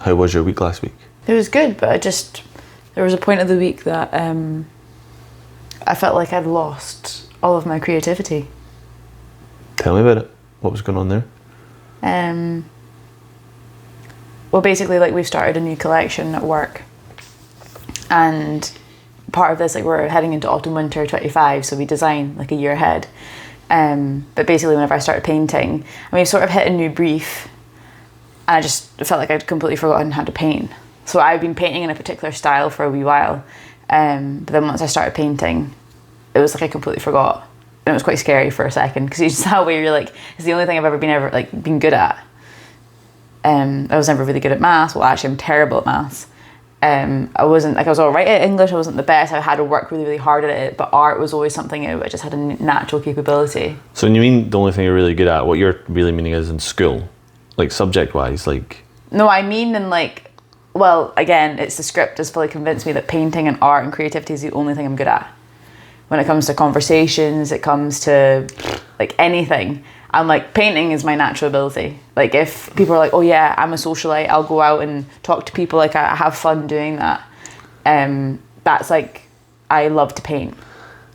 How was your week last week? It was good, but there was a point of the week that I felt like I'd lost all of my creativity. Tell me about it. What was going on there? Well, basically, like, we've started a new collection at work, and part of this, like, we're heading into autumn winter 25, so we design like a year ahead. But basically, whenever I started painting, and we've sort of hit a new brief, and I just felt like I'd completely forgotten how to paint. So I've been painting in a particular style for a wee while, but then once I started painting, it was like I completely forgot, and it was quite scary for a second, because it's that way you're like, it's the only thing I've ever been good at. I was never really good at maths. Well, actually, I'm terrible at maths. I was all right at English. I wasn't the best. I had to work really, really hard at it. But art was always something I just had a natural capability. So when you mean the only thing you're really good at, what you're really meaning is in school, like subject-wise, like... No, I mean in like, well, again, it's the script has fully convinced me that painting and art and creativity is the only thing I'm good at. When it comes to conversations, it comes to like anything. I'm like, painting is my natural ability. Like, if people are like, oh yeah, I'm a socialite, I'll go out and talk to people, like, I have fun doing that. That's like, I love to paint.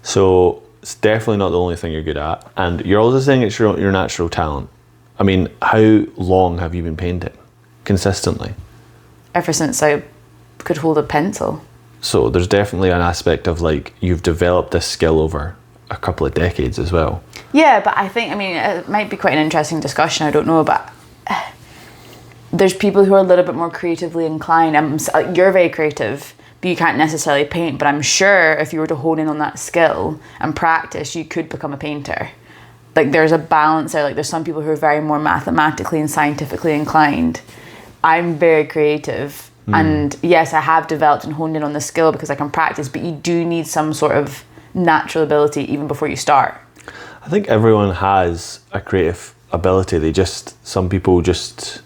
So it's definitely not the only thing you're good at, and you're also saying it's your natural talent. I mean, how long have you been painting consistently? Ever since I could hold a pencil. So there's definitely an aspect of like, you've developed this skill over a couple of decades as well. Yeah, but I think, I mean, it might be quite an interesting discussion, I don't know, but there's people who are a little bit more creatively inclined. You're very creative, but you can't necessarily paint, but I'm sure if you were to hone in on that skill and practice, you could become a painter. Like, there's a balance there. Like, there's some people who are very more mathematically and scientifically inclined. I'm very creative, and yes, I have developed and honed in on the skill because I can practice, but you do need some sort of natural ability even before you start. I think everyone has a creative ability. Some people just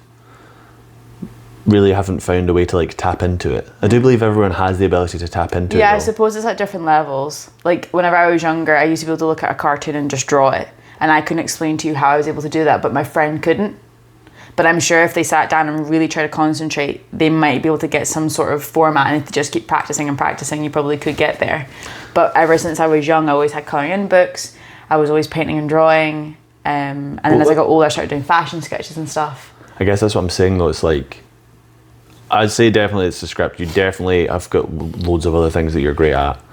really haven't found a way to like tap into it. I do believe everyone has the ability to tap into it. Yeah, I suppose it's at different levels. Like, whenever I was younger, I used to be able to look at a cartoon and just draw it. And I couldn't explain to you how I was able to do that, but my friend couldn't. But I'm sure if they sat down and really tried to concentrate, they might be able to get some sort of format, and if they just keep practicing and practicing, you probably could get there. But ever since I was young, I always had colouring in books. I was always painting and drawing. And then as I got older, I started doing fashion sketches and stuff. I guess that's what I'm saying though, it's like, I'd say definitely it's the script. You definitely have got loads of other things that you're great at.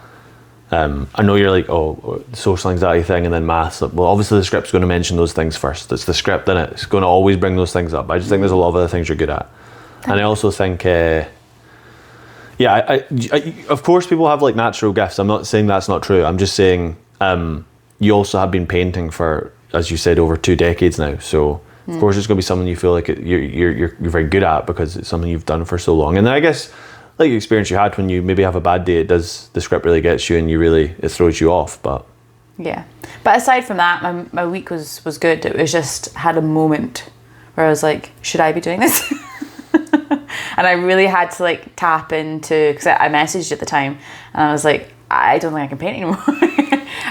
I know you're like, oh, social anxiety thing and then maths. Well, obviously the script's going to mention those things first. It's the script, innit? It's going to always bring those things up. I just think there's a lot of other things you're good at. And I also think, of course people have like natural gifts. I'm not saying that's not true. I'm just saying you also have been painting for, as you said, over 2 decades now. So of course it's going to be something you feel like you're very good at because it's something you've done for so long. And then I guess, like the experience you had when you maybe have a bad day, the script really gets you and it throws you off. But yeah, but aside from that, my week was good. It was just had a moment where I was like, should I be doing this? And I really had to like tap into, because I messaged at the time and I was like, I don't think I can paint anymore.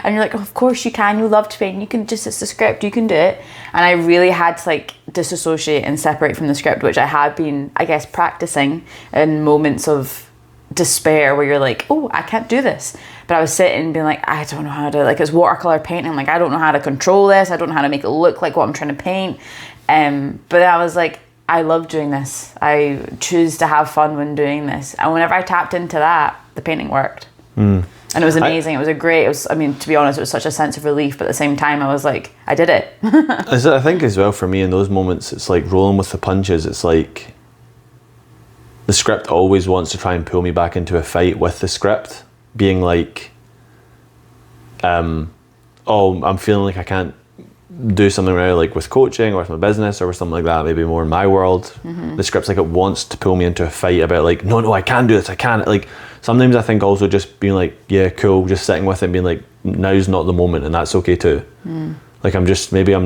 And you're like, oh, of course you can, you love to paint, you can it's the script, you can do it. And I really had to like disassociate and separate from the script, which I had been, I guess, practicing in moments of despair where you're like, oh, I can't do this. But I was sitting being like, I don't know how to, like, it's watercolor painting, I'm like, I don't know how to control this, I don't know how to make it look like what I'm trying to paint. But I was like, I love doing this, I choose to have fun when doing this. And whenever I tapped into that, the painting worked. And it was amazing. To be honest, it was such a sense of relief, but at the same time I was like, I did it. I think as well for me in those moments, it's like rolling with the punches. It's like the script always wants to try and pull me back into a fight with the script, being like, oh, I'm feeling like I can't do something right, like with coaching or with my business or with something like that, maybe more in my world. The script's like, it wants to pull me into a fight about like, no, I can do this, I can. Like, sometimes I think also just being like, yeah, cool, just sitting with it and being like, now's not the moment, and that's okay too. Like, I'm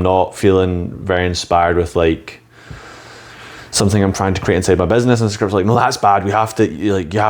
not feeling very inspired with like something I'm trying to create inside my business, and the script's like, no, that's bad, you have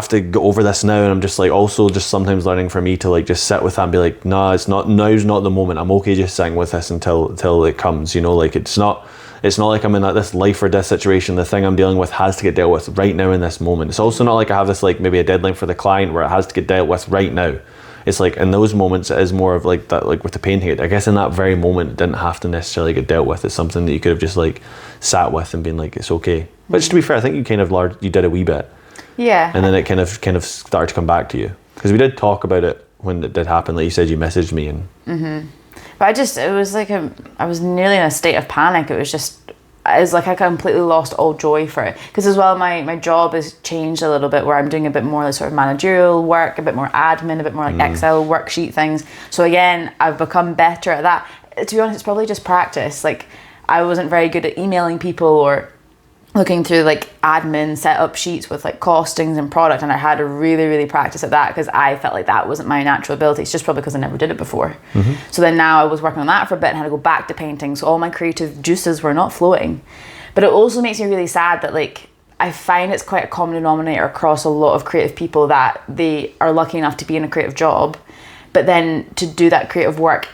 to go over this now. And I'm just like, also just sometimes learning for me to like just sit with that and be like, no, now's not the moment, I'm okay just sitting with this until it comes, like it's not It's not like I'm in this life or death situation. The thing I'm dealing with has to get dealt with right now in this moment. It's also not like I have this like maybe a deadline for the client where it has to get dealt with right now. It's like in those moments it is more of like that, like with the painting. I guess in that very moment it didn't have to necessarily get dealt with. It's something that you could have just like sat with and been like, it's okay. Which, to be fair, I think you kind of you did a wee bit. Yeah. And then it kind of started to come back to you, because we did talk about it when it did happen. Like you said, you messaged me and. But it was like I was nearly in a state of panic. It was like I completely lost all joy for it. Because as well, my job has changed a little bit, where I'm doing a bit more like sort of managerial work, a bit more admin, a bit more like Excel worksheet things. So again, I've become better at that. To be honest, it's probably just practice. Like I wasn't very good at emailing people or looking through like admin setup sheets with like costings and product, and I had to really practice at that, because I felt like that wasn't my natural ability. It's just probably because I never did it before. So then now I was working on that for a bit and had to go back to painting, so all my creative juices were not flowing. But it also makes me really sad that like I find it's quite a common denominator across a lot of creative people, that they are lucky enough to be in a creative job, but then to do that creative work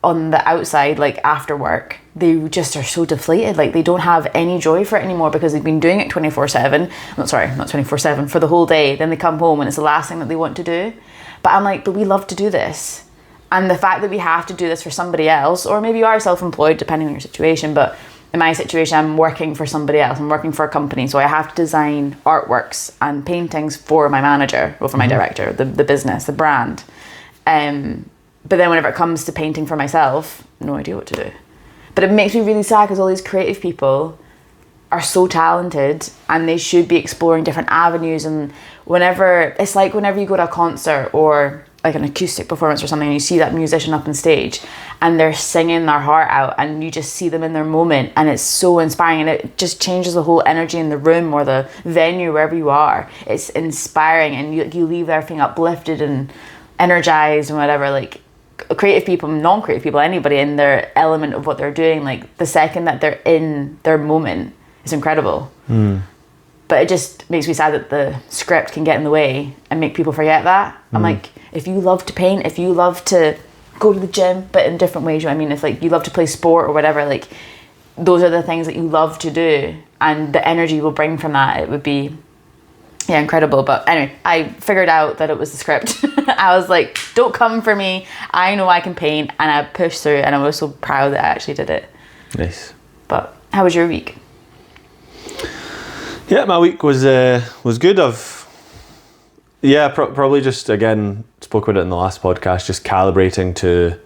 on the outside, like after work, they just are so deflated. Like they don't have any joy for it anymore, because they've been doing it 24/7. Not 24/7, for the whole day. Then they come home and it's the last thing that they want to do. But I'm like, but we love to do this. And the fact that we have to do this for somebody else, or maybe you are self-employed depending on your situation, but in my situation, I'm working for somebody else. I'm working for a company, so I have to design artworks and paintings for my manager, or for my director, the business, the brand. But then whenever it comes to painting for myself, no idea what to do. But it makes me really sad, because all these creative people are so talented and they should be exploring different avenues. And it's like whenever you go to a concert or like an acoustic performance or something, and you see that musician up on stage and they're singing their heart out, and you just see them in their moment, and it's so inspiring, and it just changes the whole energy in the room or the venue, wherever you are. It's inspiring, and you leave there feeling uplifted and energized and whatever. Like creative people, non-creative people, anybody in their element of what they're doing, like the second that they're in their moment, is incredible. But it just makes me sad that the script can get in the way and make people forget that. I'm like, if you love to paint, if you love to go to the gym, but in different ways, you know what I mean? If like you love to play sport or whatever, like those are the things that you love to do, and the energy you will bring from that, it would be incredible. But anyway, I figured out that it was the script. I was like, don't come for me, I know I can paint, and I pushed through, and I was so proud that I actually did it. Nice. But how was your week? Yeah, my week was good. Probably just, again, spoke about it in the last podcast, just calibrating to,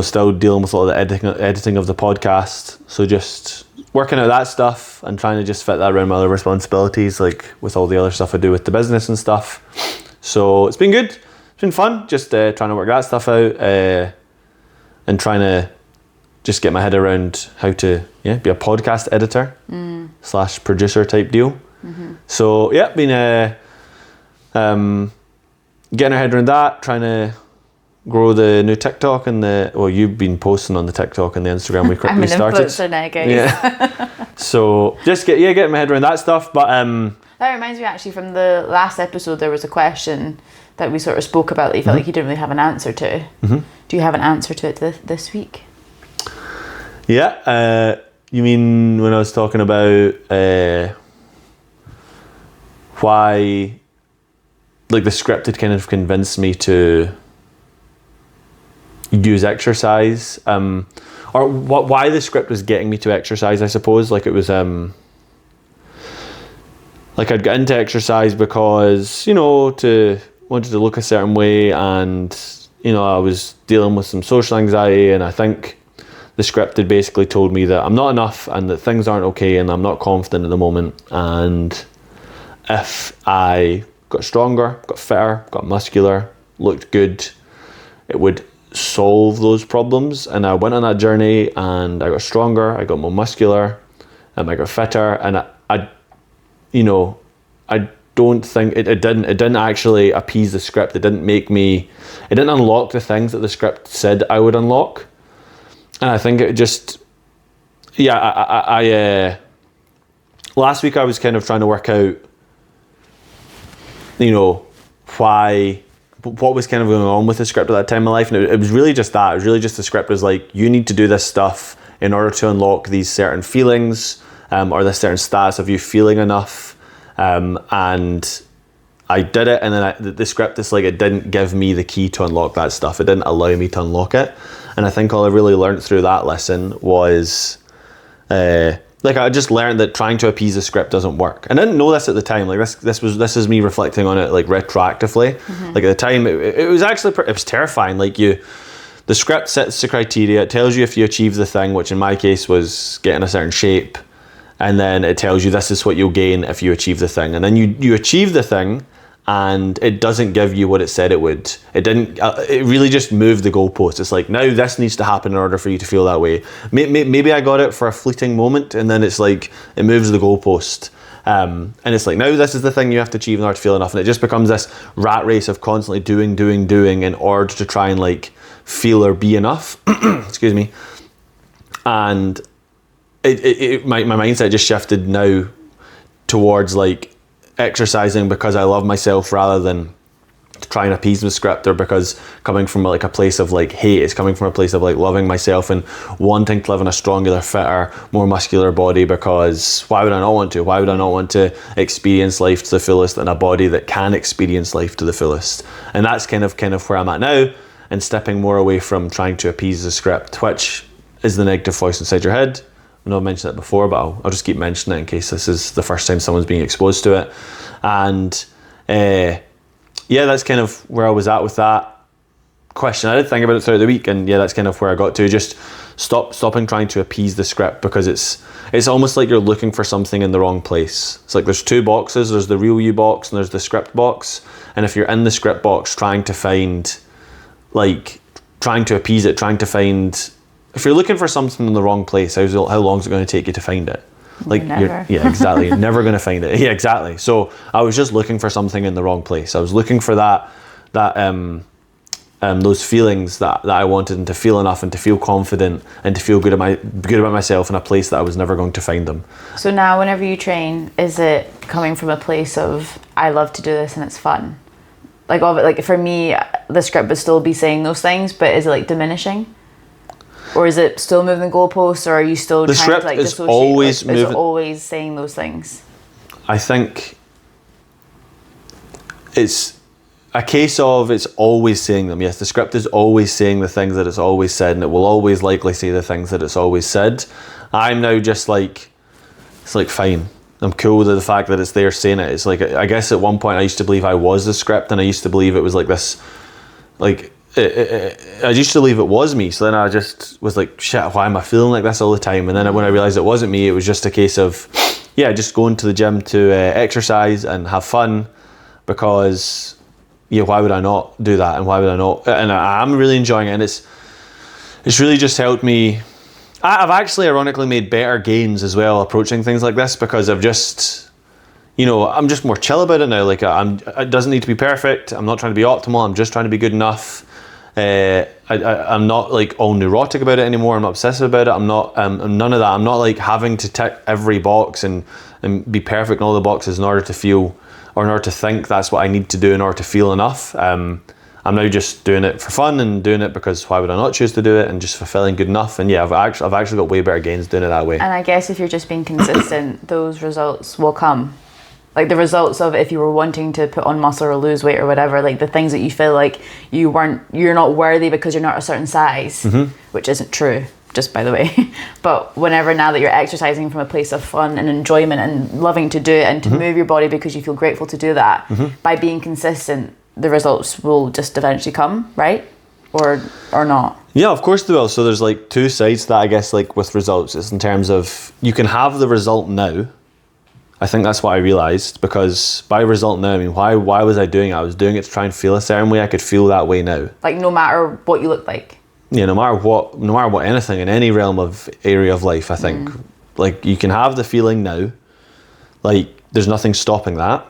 still dealing with all the editing of the podcast. So just working out that stuff and trying to just fit that around my other responsibilities, like with all the other stuff I do with the business and stuff. So it's been good. It's been fun, just trying to work that stuff out and trying to just get my head around how to be a podcast editor / producer type deal. So yeah, been getting our head around that, trying to grow the new TikTok and you've been posting on the TikTok and the Instagram we started. I'm an influencer now, guys. Yeah. So just getting my head around that stuff. But that reminds me, actually, from the last episode, there was a question that we sort of spoke about that you felt like you didn't really have an answer to. Do you have an answer to it this week? Yeah. You mean when I was talking about why, like, the script had kind of convinced me to use exercise, or why the script was getting me to exercise, I suppose. Like, it was like I'd got into exercise because wanted to look a certain way, and I was dealing with some social anxiety, and I think the script had basically told me that I'm not enough and that things aren't okay and I'm not confident at the moment, and if I got stronger, got fitter, got muscular, looked good, it would solve those problems. And I went on that journey and I got stronger, I got more muscular, and I got fitter, and I don't think it didn't actually appease the script. It didn't unlock the things that the script said I would unlock. And I think it just, last week I was kind of trying to work out, what was kind of going on with the script at that time in my life. And it was really just that. It was really just the script was like, you need to do this stuff in order to unlock these certain feelings, or this certain status of you feeling enough. And I did it, and then the script is like, it didn't give me the key to unlock that stuff. It didn't allow me to unlock it. And I think all I really learned through that lesson was, like, I just learned that trying to appease the script doesn't work. And I didn't know this at the time. Like, this is me reflecting on it, like, retroactively. Like, at the time, it was actually, it was terrifying. Like, the script sets the criteria. It tells you if you achieve the thing, which in my case was getting a certain shape. And then it tells you this is what you'll gain if you achieve the thing. And then you achieve the thing, and it doesn't give you what it said it would. It didn't. It really just moved the goalpost. It's like, now this needs to happen in order for you to feel that way. Maybe I got it for a fleeting moment, and then it's like, it moves the goalpost. And it's like, now this is the thing you have to achieve in order to feel enough. And it just becomes this rat race of constantly doing in order to try and like feel or be enough. Excuse me. And my mindset just shifted now towards like exercising because I love myself, rather than to try and appease the script, or because coming from like a place of like hate. It's coming from a place of like loving myself and wanting to live in a stronger, fitter, more muscular body, because why would I not want to? Why would I not want to experience life to the fullest in a body that can experience life to the fullest? And that's kind of where I'm at now, and stepping more away from trying to appease the script, which is the negative voice inside your head. I know I've mentioned it before, but I'll just keep mentioning it in case this is the first time someone's being exposed to it. And yeah, that's kind of where I was at with that question. I did think about it throughout the week, and yeah, that's kind of where I got to. Just stopping trying to appease the script, because it's almost like you're looking for something in the wrong place. It's like there's two boxes. There's the real you box, and there's the script box. And if you're in the script box trying to appease it, trying to find... If you're looking for something in the wrong place, how long is it going to take you to find it? Like, never. Yeah, exactly. You're never going to find it. Yeah, exactly. So I was just looking for something in the wrong place. I was looking for those feelings that I wanted, and to feel enough, and to feel confident, and to feel good about myself in a place that I was never going to find them. So now, whenever you train, is it coming from a place of, I love to do this and it's fun? Like for me, the script would still be saying those things, but is it like diminishing? Or is it still moving the goalposts, or are you still trying to like dissociate? Always moving. Is it always saying those things? I think it's a case of it's always saying them. Yes, the script is always saying the things that it's always said, and it will always likely say the things that it's always said. I'm now just like, it's like, fine. I'm cool with the fact that it's there saying it. It's like, I guess at one point I used to believe I was the script, and I used to believe it was like this, like, I used to believe it was me. So then I just was like, shit, why am I feeling like this all the time? And then when I realized it wasn't me, it was just a case of, yeah, just going to the gym to exercise and have fun, because, yeah, why would I not do that? And why would I not? And I'm really enjoying it, and it's really just helped me. I've actually ironically made better gains as well approaching things like this, because I've just, I'm just more chill about it now. Like, it doesn't need to be perfect. I'm not trying to be optimal. I'm just trying to be good enough. I'm not like all neurotic about it anymore. I'm not obsessive about it. I'm not, none of that. I'm not like having to tick every box and be perfect in all the boxes in order to feel, or in order to think that's what I need to do in order to feel enough. I'm now just doing it for fun, and doing it because why would I not choose to do it, and just fulfilling good enough. And yeah, I've actually got way better gains doing it that way. And I guess if you're just being consistent, those results will come. Like the results of if you were wanting to put on muscle or lose weight or whatever, like the things that you feel like you're not worthy because you're not a certain size, which isn't true, just by the way. But now that you're exercising from a place of fun and enjoyment and loving to do it, and to move your body because you feel grateful to do that, by being consistent, the results will just eventually come, right? Or not? Yeah, of course they will. So there's like two sides to that, I guess, like with results. It's in terms of, you can have the result now. I think that's what I realised, because by result now, I mean, why was I doing it? I was doing it to try and feel a certain way. I could feel that way now. Like no matter what you look like? Yeah, no matter what anything, in any realm of area of life, I think. Like, you can have the feeling now. Like, there's nothing stopping that.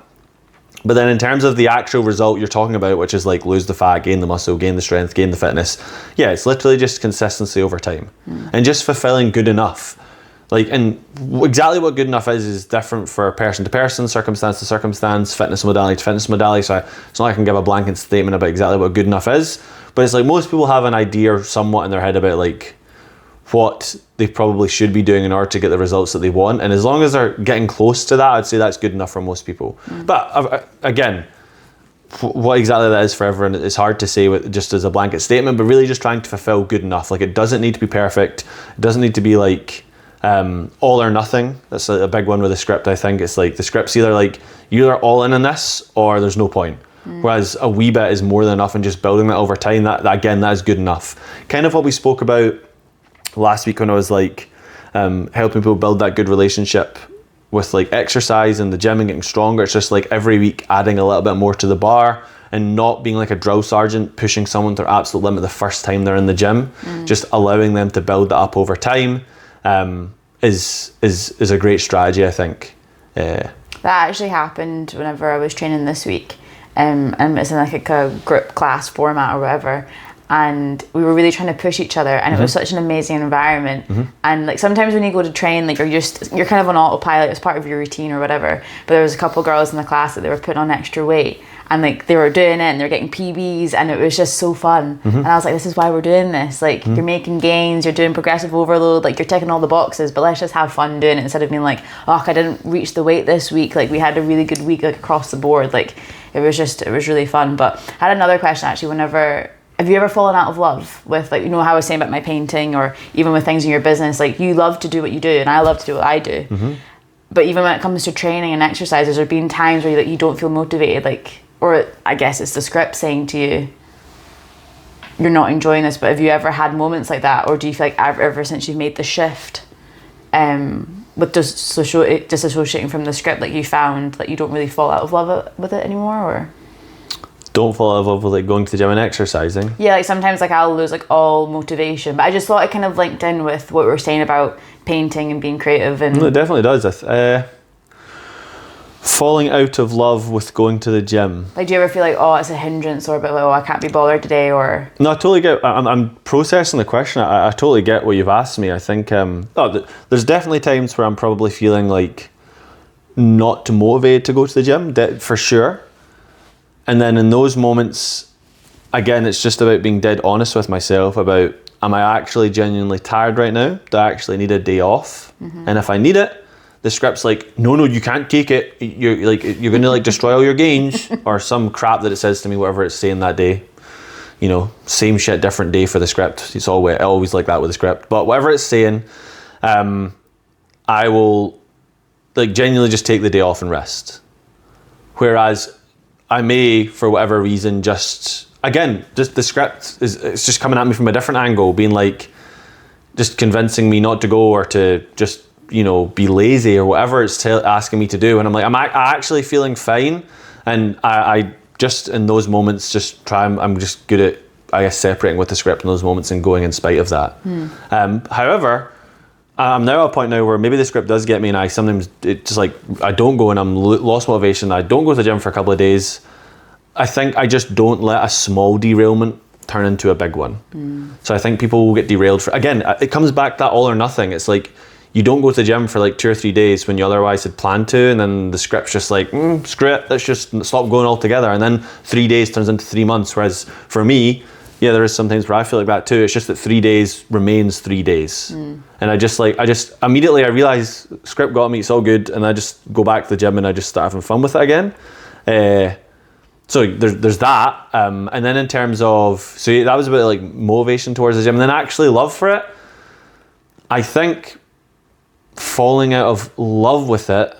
But then in terms of the actual result you're talking about, which is like lose the fat, gain the muscle, gain the strength, gain the fitness, yeah, it's literally just consistency over time. And just fulfilling good enough. Like, and exactly what good enough is different for person to person, circumstance to circumstance, fitness modality to fitness modality. So it's not like I can give a blanket statement about exactly what good enough is, but it's like most people have an idea somewhat in their head about like what they probably should be doing in order to get the results that they want. And as long as they're getting close to that, I'd say that's good enough for most people. But again, what exactly that is for everyone, it's hard to say just as a blanket statement, but really just trying to fulfill good enough. Like, it doesn't need to be perfect. It doesn't need to be like all or nothing. That's a big one with the script. I think it's like the script's either like you're all in on this or there's no point. Whereas a wee bit is more than enough, and just building that over time, that again, that is good enough. Kind of what we spoke about last week when I was like helping people build that good relationship with like exercise and the gym and getting stronger. It's just like every week adding a little bit more to the bar, and not being like a drill sergeant pushing someone to their absolute limit the first time they're in the gym. Just allowing them to build that up over time is a great strategy, I think. That actually happened whenever I was training this week. And it's in like a group class format or whatever, and we were really trying to push each other, and it was such an amazing environment. And like sometimes when you go to train, like you're kind of on autopilot, it's part of your routine or whatever, but there was a couple of girls in the class that they were putting on extra weight, and like they were doing it and they're getting PBs, and it was just so fun. And I was like, this is why we're doing this. Like you're making gains, you're doing progressive overload, like you're ticking all the boxes, but let's just have fun doing it instead of being like, oh, I didn't reach the weight this week. Like we had a really good week, like across the board. Like it was really fun. But I had another question actually. Have you ever fallen out of love with, like, you know how I was saying about my painting, or even with things in your business? Like you love to do what you do and I love to do what I do. But even when it comes to training and exercises, there have been times where you don't feel motivated, like, or I guess it's the script saying to you, you're not enjoying this. But have you ever had moments like that, or do you feel like ever since you've made the shift with disassociating from the script, like you found that you don't really fall out of love with it anymore? Or don't fall out of love with like going to the gym and exercising? Yeah, like sometimes like I'll lose like all motivation, but I just thought it kind of linked in with what we were saying about painting and being creative. And it definitely does. Falling out of love with going to the gym. Like, do you ever feel like, oh, it's a hindrance, or a bit like, oh, I can't be bothered today, or? No, I totally get. I'm processing the question. I totally get what you've asked me. I think there's definitely times where I'm probably feeling like not motivated to go to the gym, for sure. And then in those moments, again, it's just about being dead honest with myself about, am I actually genuinely tired right now? Do I actually need a day off? And if I need it, the script's like, no, you can't take it. You're going to like destroy all your gains, or some crap that it says to me, whatever it's saying that day. You know, same shit, different day for the script. It's always like that with the script. But whatever it's saying, I will like genuinely just take the day off and rest. Whereas I may, for whatever reason, just the script it's just coming at me from a different angle, being like, just convincing me not to go, or to just, you know, be lazy, or whatever it's asking me to do. And I'm like, I'm actually feeling fine. And I just, in those moments, I'm just good at, I guess, separating with the script in those moments and going in spite of that. However, I'm now at a point now where maybe the script does get me, and I sometimes, it's just like, I don't go and I'm lost motivation. I don't go to the gym for a couple of days. I think I just don't let a small derailment turn into a big one. So I think people will get derailed again, it comes back to that all or nothing. It's like, you don't go to the gym for like 2 or 3 days when you otherwise had planned to, and then the script's just like, screw it, let's just stop going altogether. And then 3 days turns into 3 months. Whereas for me, yeah, there is some times where I feel like that too. It's just that 3 days remains 3 days. And I just immediately I realize script got me, it's all good. And I just go back to the gym and I just start having fun with it again. So there's that. And then in terms of, so that was about like motivation towards the gym, and then actually love for it. I think falling out of love with it,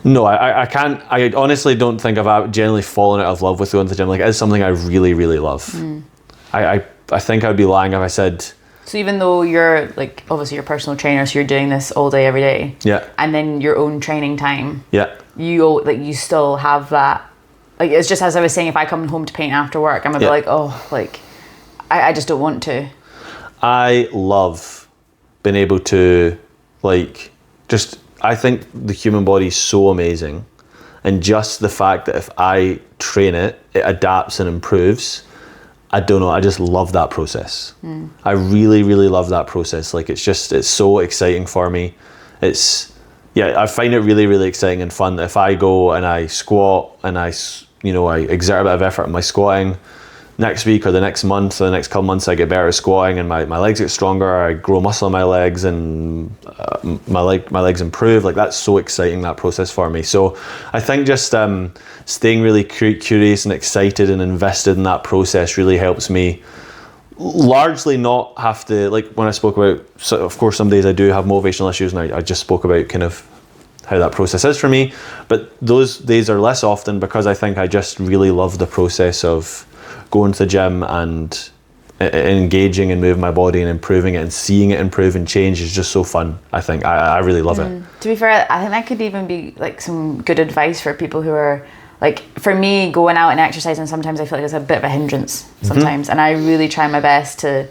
no, I can't. I honestly don't think I've generally fallen out of love with going to the gym. Like, it's something I really, really love. I think I'd be lying if I said. So even though you're like, obviously you're a personal trainer, so you're doing this all day, every day. Yeah. And then your own training time. Yeah. You still have that. Like, it's just as I was saying, if I come home to paint after work, I'm a bit like, oh, like, I just don't want to. I love being able to, like, just, I think the human body is so amazing, and just the fact that if I train it, it adapts and improves. I don't know, I just love that process. I really, really love that process. Like, it's so exciting for me. I find it really, really exciting and fun. If I go and I squat and I exert a bit of effort in my squatting, next week or the next month or the next couple months I get better at squatting and my legs get stronger, I grow muscle in my legs and my legs improve. Like, that's so exciting, that process for me. So I think just staying really curious and excited and invested in that process really helps me largely not have to, like when I spoke about, so of course some days I do have motivational issues, and I just spoke about kind of how that process is for me, but those days are less often because I think I just really love the process of going to the gym and engaging and moving my body and improving it and seeing it improve and change is just so fun. I think I really love it. To be fair, I think that could even be like some good advice for people who are like, for me, going out and exercising, sometimes I feel like it's a bit of a hindrance sometimes, and I really try my best to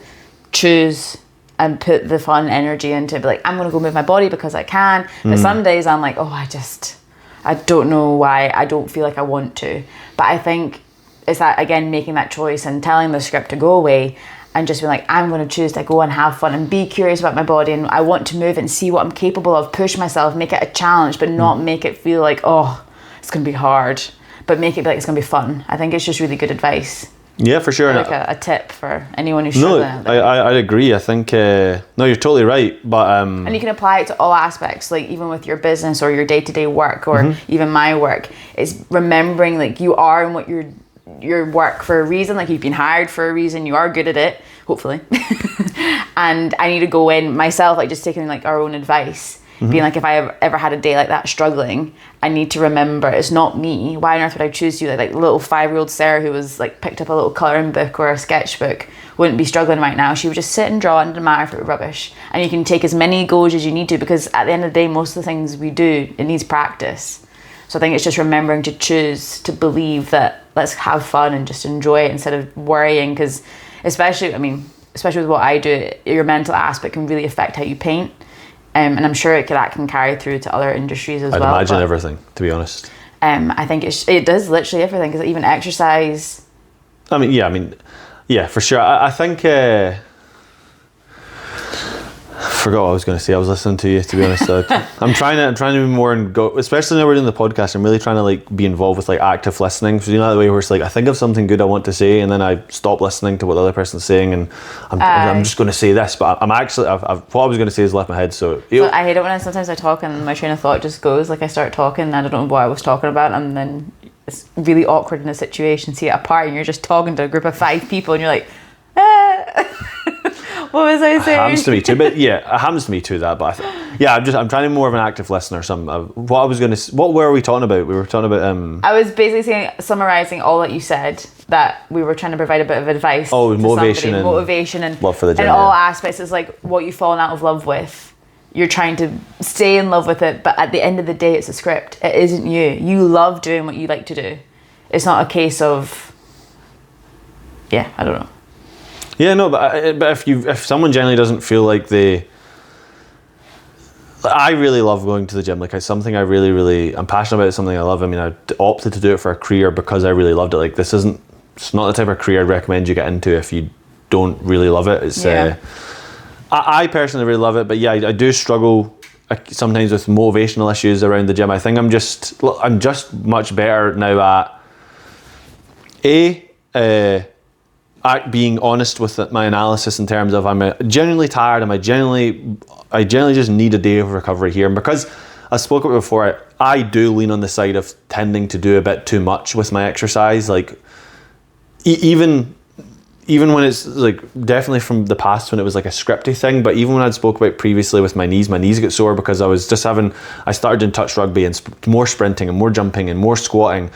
choose and put the fun energy into it. Like, I'm going to go move my body because I can, but some days I'm like, oh, I don't know why, I don't feel like I want to. But I think it's that, again, making that choice and telling the script to go away and just being like, I'm going to choose to go and have fun and be curious about my body, and I want to move and see what I'm capable of, push myself, make it a challenge, but not make it feel like, oh, it's going to be hard, but make it like it's going to be fun. I think it's just really good advice. Yeah, for sure. Like a tip for anyone who's struggling. No, I agree. I think, no, you're totally right. But and you can apply it to all aspects, like even with your business or your day-to-day work or even my work. It's remembering like you are in what your work for a reason, like you've been hired for a reason, you are good at it, hopefully. And I need to go in myself, like just taking like our own advice, being like, if I ever had a day like that struggling, I need to remember it's not me. Why on earth would I choose to? Like little 5-year-old Sarah who was like picked up a little colouring book or a sketchbook wouldn't be struggling right now. She would just sit and draw, and it didn't matter if it were rubbish. And you can take as many goals as you need to, because at the end of the day, most of the things we do, it needs practice. So I think it's just remembering to choose to believe that let's have fun and just enjoy it instead of worrying, because especially with what I do, your mental aspect can really affect how you paint. And I'm sure that can carry through to other industries as well. I'd imagine everything, to be honest. I think it does literally everything, because even exercise. Yeah, for sure. I think I forgot what I was going to say. I was listening to you, to be honest. I'm trying to be more and go, especially now we're doing the podcast. I'm really trying to like be involved with like active listening. So you know that way where it's like I think of something good I want to say, and then I stop listening to what the other person's saying, and I'm just going to say this, but I'm actually what I was going to say has left my head. So I hate it when sometimes I talk and my train of thought just goes. Like I start talking and I don't know what I was talking about, and then it's really awkward in a situation. See, at a party, and you're just talking to a group of 5 people, and you're like, what was I saying? It happens to me too, but yeah, it happens to me too. That, but I'm trying to be more of an active listener. What were we talking about? We were talking about. I was basically summarising all that you said. That we were trying to provide a bit of advice. Oh, motivation and love for the gym. In all aspects, it's like what you've fallen out of love with. You're trying to stay in love with it, but at the end of the day, it's a script. It isn't you. You love doing what you like to do. It's not a case of. Yeah, I don't know. Yeah, no, but if someone generally doesn't feel like I really love going to the gym. Like it's something I really, I'm passionate about. It's something I love. I mean, I opted to do it for a career because I really loved it. Like it's not the type of career I'd recommend you get into if you don't really love it. It's I personally really love it, but yeah, I do struggle sometimes with motivational issues around the gym. I think I'm just much better now at being honest with my analysis in terms of I'm genuinely tired, I genuinely just need a day of recovery here. And because I spoke about it before, I do lean on the side of tending to do a bit too much with my exercise. Like even when it's like definitely from the past when it was like a scripty thing, but even when I'd spoke about previously with my knees get sore because I started doing touch rugby and more sprinting and more jumping and more squatting,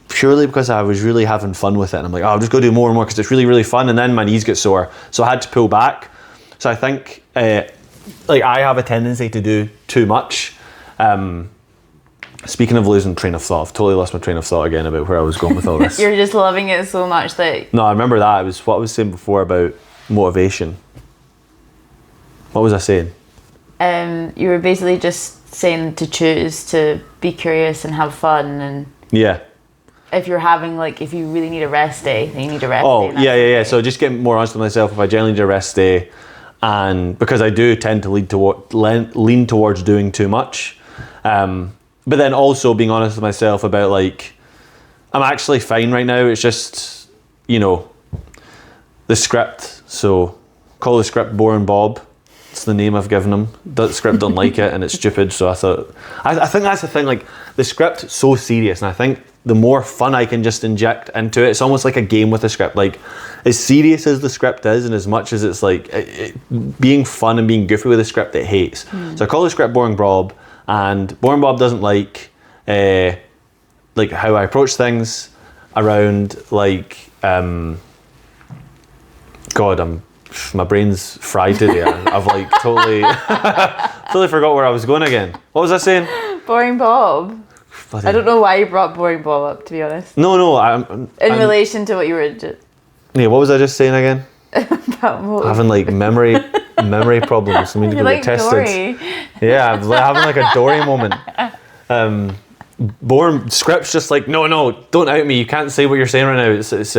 purely because I was really having fun with it, and I'm like, I'll just go do more and more because it's really, really fun, and then my knees get sore, so I had to pull back. So I think like I have a tendency to do too much. Speaking of losing train of thought, I've totally lost my train of thought again about where I was going with all this. You're just loving it so much that... No, I remember that. It was what I was saying before about motivation. What was I saying? You were basically just saying to choose to be curious and have fun, and... Yeah. If you really need a rest day, then you need a rest day. Oh, yeah. So just getting more honest with myself, if I generally need a rest day, and because I do tend to lean towards doing too much, but then also being honest with myself about like, I'm actually fine right now. It's just, you know, the script. So call the script Boring Bob. It's the name I've given him. The script don't like it and it's stupid. So I thought, I think that's the thing. Like the script's so serious, and I think the more fun I can just inject into it, it's almost like a game with the script. Like as serious as the script is, and as much as it's like being fun and being goofy with the script, it hates. So I call the script Boring Bob, and Boring Bob doesn't like how I approach things around like my brain's fried today. I've like totally forgot where I was going again. What was I saying? Boring Bob. Bloody I don't know why you brought Boring Bob up, to be honest. No, I'm In relation to what you were just yeah, what was I just saying again? about mold. Having like memory problems. I mean to You're go like get tested. Dory. Yeah, I'm having like a Dory moment. Script's just like, no, don't out me. You can't say what you're saying right now. It's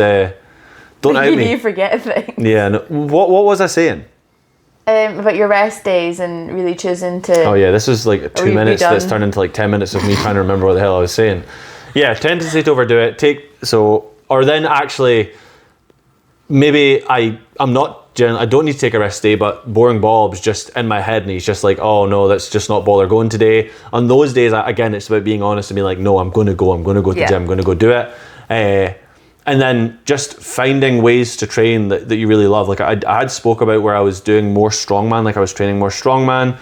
don't out You me. do forget things. Yeah. No, what was I saying? About your rest days and really choosing to. Oh yeah, this was like 2 you'd be minutes that's done. turned into like 10 minutes of me trying to remember what the hell I was saying. Yeah, tendency to overdo it. Or then actually, maybe I'm not generally, I don't need to take a rest day, but Boring Bob's just in my head and he's just like, oh no, let's just not bother going today. On those days, again, it's about being honest and being like, no, I'm going to go to the gym, I'm going to go do it. And then just finding ways to train that you really love. Like I had spoke about where I was doing more strongman, like I was training more strongman,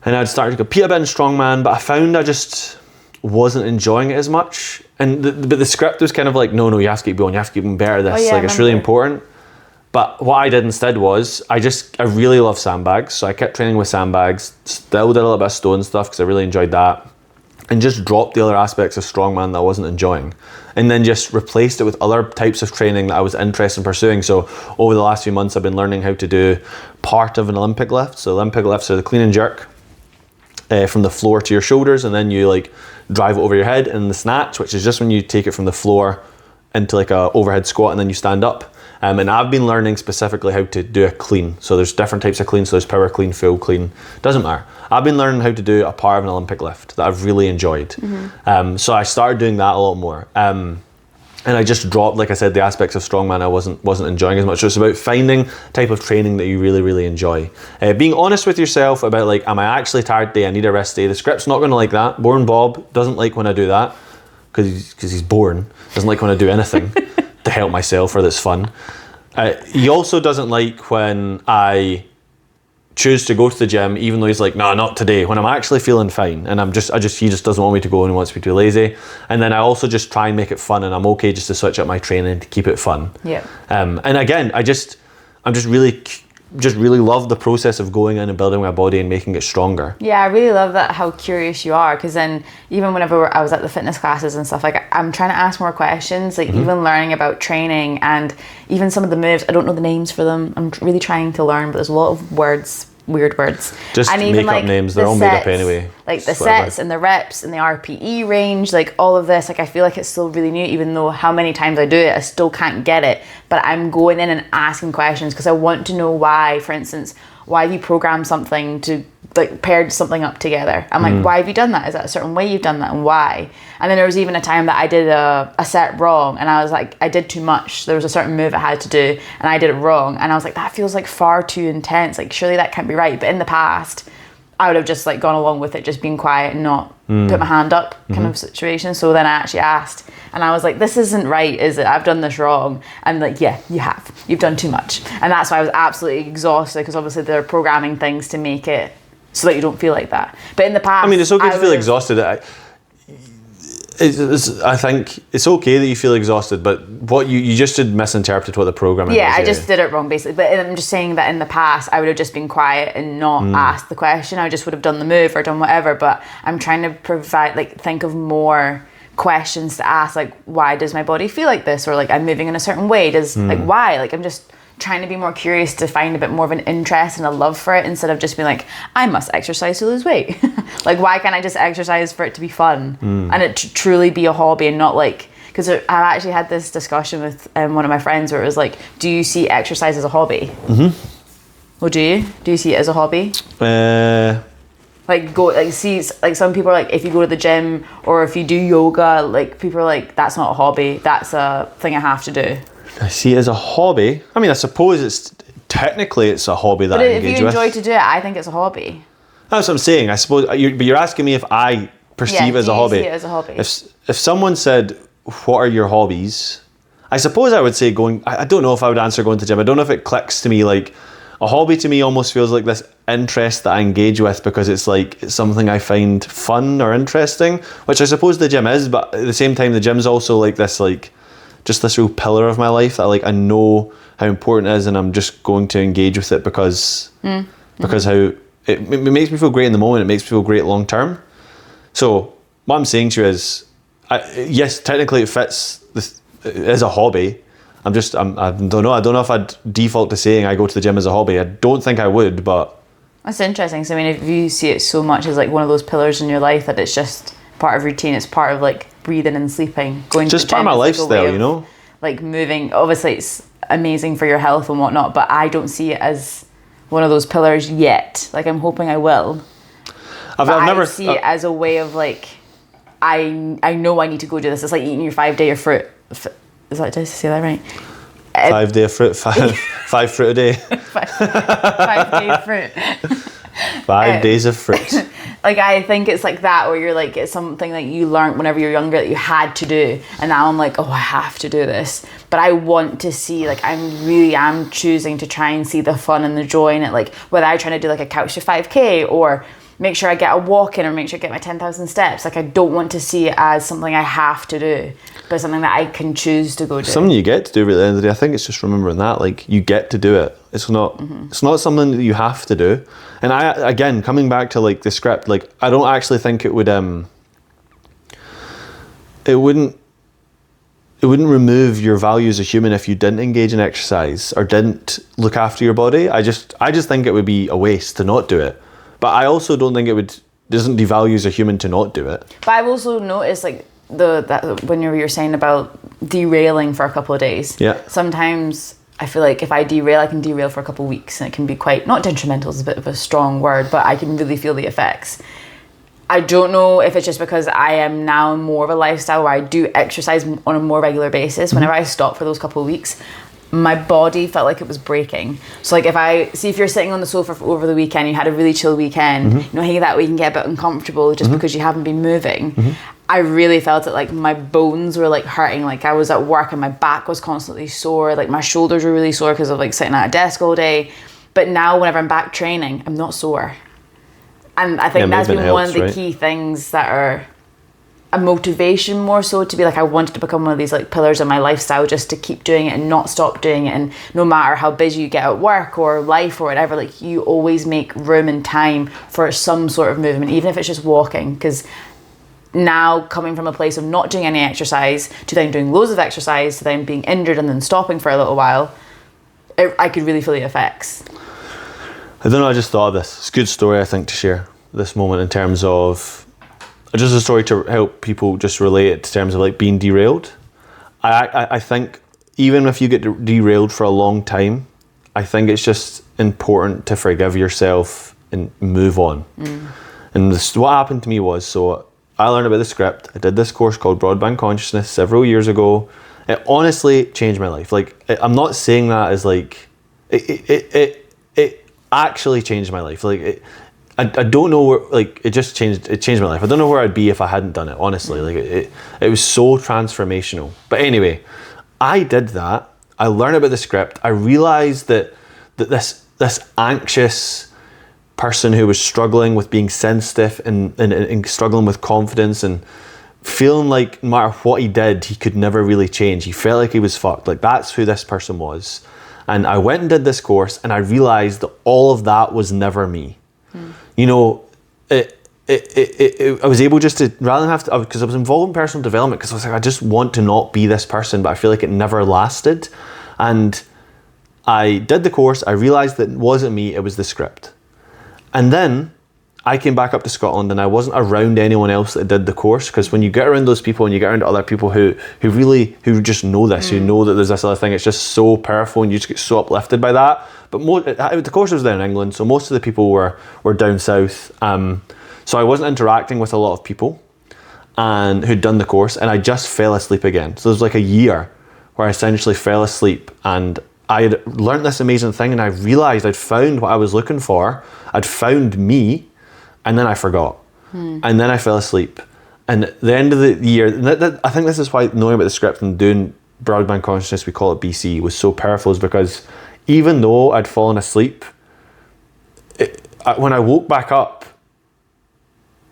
and I'd started to compete a bit in strongman, but I found I just wasn't enjoying it as much. And but the script was kind of like, no, you have to keep going, you have to keep getting better at this. Oh, yeah, like it's really important. But what I did instead was I really love sandbags, so I kept training with sandbags. Still did a little bit of stone stuff because I really enjoyed that. And just dropped the other aspects of strongman that I wasn't enjoying. And then just replaced it with other types of training that I was interested in pursuing. So over the last few months, I've been learning how to do part of an Olympic lift. So Olympic lifts are the clean and jerk from the floor to your shoulders, and then you like drive it over your head, and the snatch, which is just when you take it from the floor into like a overhead squat and then you stand up. And I've been learning specifically how to do a clean. So there's different types of clean. So there's power clean, full clean, doesn't matter. I've been learning how to do a part of an Olympic lift that I've really enjoyed. So I started doing that a lot more. And I just dropped, like I said, the aspects of strongman I wasn't enjoying as much. So it's about finding type of training that you really, really enjoy. Being honest with yourself about like, am I actually tired today? I need a rest day. The script's not going to like that. Boring Bob doesn't like when I do that because he's boring. Doesn't like when I do anything to help myself or that's fun. He also doesn't like when I choose to go to the gym, even though he's like, no, not today, when I'm actually feeling fine, and he just doesn't want me to go and he wants me to be lazy. And then I also just try and make it fun, and I'm okay just to switch up my training to keep it fun. Yeah. And again, I'm just really love the process of going in and building my body and making it stronger. Yeah, I really love that, how curious you are, because then even whenever I was at the fitness classes and stuff, like I'm trying to ask more questions, like even learning about training and even some of the moves, I don't know the names for them. I'm really trying to learn, but there's a lot of words, weird words. Just and even, make up names, they're all made up anyway. Like the Just whatever. sets and the reps and the RPE range, like all of this, like I feel like it's still really new, even though how many times I do it, I still can't get it. But I'm going in and asking questions because I want to know why, for instance, why have you programmed something to like paired something up together? I'm like, why have you done that? Is that a certain way you've done that, and why? And then there was even a time that I did a set wrong, and I was like, I did too much. There was a certain move I had to do and I did it wrong, and I was like, that feels like far too intense, like surely that can't be right. But in the past I would have just like gone along with it, just being quiet and not put my hand up kind of situation. So then I actually asked, and I was like, this isn't right, is it? I've done this wrong. And like, yeah, you have. You've done too much. And that's why I was absolutely exhausted, because obviously they're programming things to make it so that you don't feel like that. But in the past, I mean, it's okay to feel exhausted. I think it's okay that you feel exhausted, but what you just did misinterpret what the programming yeah, was. I just did it wrong basically. But I'm just saying that in the past I would have just been quiet and not asked the question. I just would have done the move or done whatever. But I'm trying to think of more questions to ask, like, why does my body feel like this? Or like, I'm moving in a certain way. Like, why? Like, I'm just trying to be more curious to find a bit more of an interest and a love for it, instead of just being like, I must exercise to lose weight. Like, why can't I just exercise for it to be fun and it truly be a hobby, and not like, because I actually had this discussion with one of my friends where it was like, do you see exercise as a hobby? Well, do you see it as a hobby? Like like some people are like, if you go to the gym or if you do yoga, like people are like, that's not a hobby, that's a thing I have to do. I see it as a hobby. I mean, I suppose it's a hobby that I engage with. But if you enjoy to do it, I think it's a hobby. That's what I'm saying. I suppose, but you're asking me if I perceive it as a hobby. See it as a hobby? If someone said, what are your hobbies? I suppose I would say I don't know if I would answer going to the gym. I don't know if it clicks to me. Like, a hobby to me almost feels like this interest that I engage with because it's something I find fun or interesting, which I suppose the gym is, but at the same time, the gym's also like this, like, just this real pillar of my life that I know how important it is, and I'm just going to engage with it because how it makes me feel great in the moment. It makes me feel great long term. So what I'm saying to you is, yes, technically it fits this as a hobby. I don't know. I don't know if I'd default to saying I go to the gym as a hobby. I don't think I would, but that's interesting. So I mean, if you see it so much as like one of those pillars in your life that it's just part of routine, it's part of like breathing and sleeping, going to the gym, just part of my lifestyle, you know. Like moving. Obviously, it's amazing for your health and whatnot, but I don't see it as one of those pillars yet. Like, I'm hoping I will. I've never see it as a way of like, I know I need to go do this. It's like eating your 5-day of fruit. Is that, did I say that right? 5 day of fruit, five fruit a day. 5 day of fruit. 5 days of fruit. Like, I think it's like that, where you're like, it's something that you learned whenever you're younger that you had to do, and now I'm like, oh, I have to do this. But I want to see, like, I'm choosing to try and see the fun and the joy in it, like whether I'm trying to do like a couch to 5K or make sure I get a walk in or make sure I get my 10,000 steps. Like, I don't want to see it as something I have to do, but something that I can choose to go do. Something you get to do at the end of the day. I think it's just remembering that, like, you get to do it. It's not it's not something that you have to do. And again, coming back to like the script, like, I don't actually think it wouldn't remove your value as a human if you didn't engage in exercise or didn't look after your body. I just think it would be a waste to not do it. But I also don't think doesn't devalue as a human to not do it. But I've also noticed, like, that when you were saying about derailing for a couple of days. Yeah. Sometimes I feel like if I derail, I can derail for a couple of weeks, and it can be quite, not detrimental is a bit of a strong word, but I can really feel the effects. I don't know if it's just because I am now more of a lifestyle where I do exercise on a more regular basis. Whenever I stop for those couple of weeks, my body felt like it was breaking. So like, if you're sitting on the sofa over the weekend, you had a really chill weekend, you know, hey, that we can get a bit uncomfortable just because you haven't been moving. I really felt it, like my bones were like hurting. Like, I was at work and my back was constantly sore. Like, my shoulders were really sore because of like sitting at a desk all day. But now whenever I'm back training, I'm not sore. And I think that's been one of the key things that are a motivation, more so, to be like, I wanted to become one of these like pillars of my lifestyle, just to keep doing it and not stop doing it. And no matter how busy you get at work or life or whatever, like, you always make room and time for some sort of movement, even if it's just walking. Because now, coming from a place of not doing any exercise to then doing loads of exercise to then being injured and then stopping for a little while, I could really feel the effects. I don't know, I just thought of this. It's a good story, I think, to share this moment, in terms of just a story to help people just relate it in terms of like being derailed. I think even if you get derailed for a long time, I think it's just important to forgive yourself and move on. And what happened to me was, so I learned about the script. I did this course called Broadband Consciousness several years ago. It honestly changed my life. Like, I'm not saying that as like, it actually changed my life. Like, I don't know where, like, it changed my life. I don't know where I'd be if I hadn't done it, honestly. Like, it was so transformational. But anyway, I did that. I learned about the script. I realized that this anxious person who was struggling with being sensitive and struggling with confidence and feeling like no matter what he did, he could never really change. He felt like he was fucked. Like, that's who this person was. And I went and did this course, and I realized that all of that was never me. You know, I was able just to, rather than have to, because I was involved in personal development, because I was like, I just want to not be this person, but I feel like it never lasted. And I did the course. I realized that it wasn't me, it was the script. And then I came back up to Scotland, and I wasn't around anyone else that did the course, because when you get around those people and you get around other people who just know this, who know that there's this other thing, it's just so powerful, and you just get so uplifted by that. But the course was there in England, so most of the people were down south. So I wasn't interacting with a lot of people and who'd done the course, and I just fell asleep again. So there was like a year where I essentially fell asleep, and I had learned this amazing thing, and I realized I'd found what I was looking for. I'd found me, and then I forgot. And then I fell asleep. And at the end of the year, I think this is why knowing about the script and doing Broadband Consciousness, we call it BC, was so powerful, is because even though I'd fallen asleep, when I woke back up